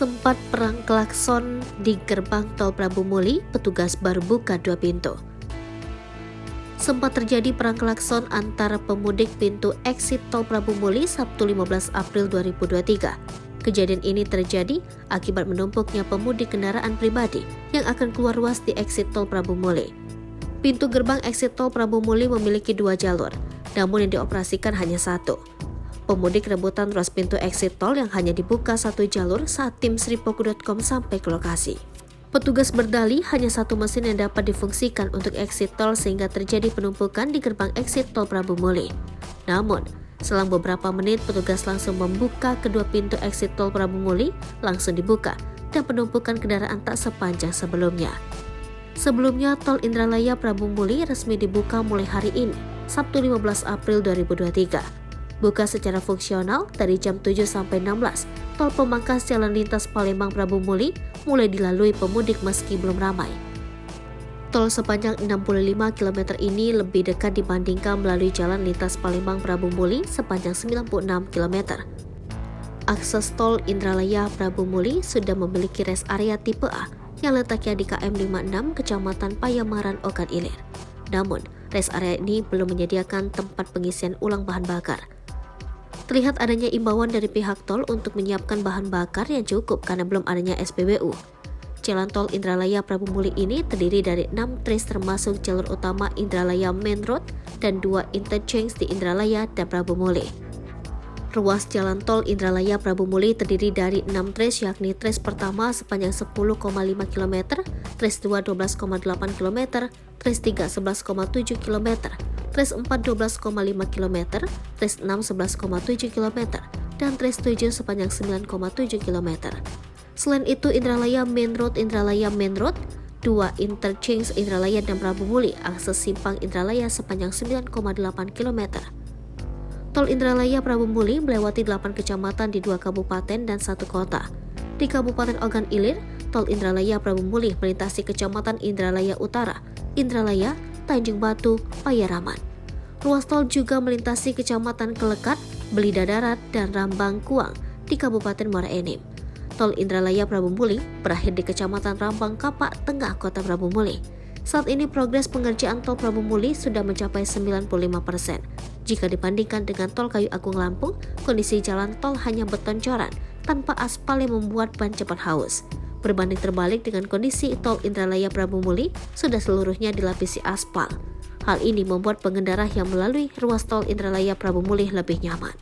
Sempat perang klakson di gerbang tol Prabu Muli, petugas baru buka 2 pintu. Sempat terjadi perang klakson antara pemudik pintu exit tol Prabu Muli Sabtu 15 April 2023. Kejadian ini terjadi akibat menumpuknya pemudik kendaraan pribadi yang akan keluar ruas di exit tol Prabu Muli. Pintu gerbang exit tol Prabu Muli memiliki 2 jalur, namun yang dioperasikan hanya 1. Pemudik rebutan ruas pintu exit tol yang hanya dibuka 1 jalur saat tim sripoku.com sampai ke lokasi. Petugas berdalih hanya 1 mesin yang dapat difungsikan untuk exit tol sehingga terjadi penumpukan di gerbang exit tol Prabu Muli. Namun, selang beberapa menit petugas langsung membuka kedua pintu exit tol Prabu Muli langsung dibuka dan penumpukan kendaraan tak sepanjang sebelumnya. Sebelumnya, tol Indralaya Prabu Muli resmi dibuka mulai hari ini, Sabtu 15 April 2023. Buka secara fungsional dari jam 7 sampai 16, tol pemangkas jalan lintas Palembang Prabu Muli mulai dilalui pemudik meski belum ramai. Tol sepanjang 65 km ini lebih dekat dibandingkan melalui jalan lintas Palembang Prabu Muli sepanjang 96 km. Akses tol Indralaya Prabu Muli sudah memiliki rest area tipe A yang letaknya di KM 56 Kecamatan Payamaran Ogan Ilir. Namun, rest area ini belum menyediakan tempat pengisian ulang bahan bakar. Terlihat adanya imbauan dari pihak tol untuk menyiapkan bahan bakar yang cukup karena belum adanya SPBU. Jalan tol Indralaya Prabu Muli ini terdiri dari 6 trace termasuk jalur utama Indralaya Main Road dan 2 interchange di Indralaya dan Prabu Muli. Ruas jalan tol Indralaya Prabu Muli terdiri dari 6 trace yakni trace pertama sepanjang 10,5 km, trace 2 12,8 km, trace 3 11,7 km, trace 4 12,5 km, trace 6 11,7 km, dan trace 7 sepanjang 9,7 km. Selain itu, Indralaya Main Road, 2 interchange Indralaya dan Prabu Muli, akses simpang Indralaya sepanjang 9,8 km. Tol Indralaya Prabu Muli melewati 8 kecamatan di 2 kabupaten dan 1 kota. Di Kabupaten Ogan Ilir, tol Indralaya Prabu Muli melintasi kecamatan Indralaya Utara, Indralaya, Tanjung Batu, Payaraman. Ruas tol juga melintasi kecamatan Kelekat, Belida Darat, dan Rambang Kuang di Kabupaten Muara Enim. Tol Indralaya Prabu Muli berakhir di kecamatan Rambang Kapak, Tengah Kota Prabu Muli. Saat ini progres pengerjaan tol Prabu Muli sudah mencapai 95%. Jika dibandingkan dengan tol Kayu Agung Lampung, kondisi jalan tol hanya beton coran tanpa aspal yang membuat ban cepat haus. Berbanding terbalik dengan kondisi tol Indralaya Prabu Muli sudah seluruhnya dilapisi aspal. Hal ini membuat pengendara yang melalui ruas tol Indralaya Prabu Muli lebih nyaman.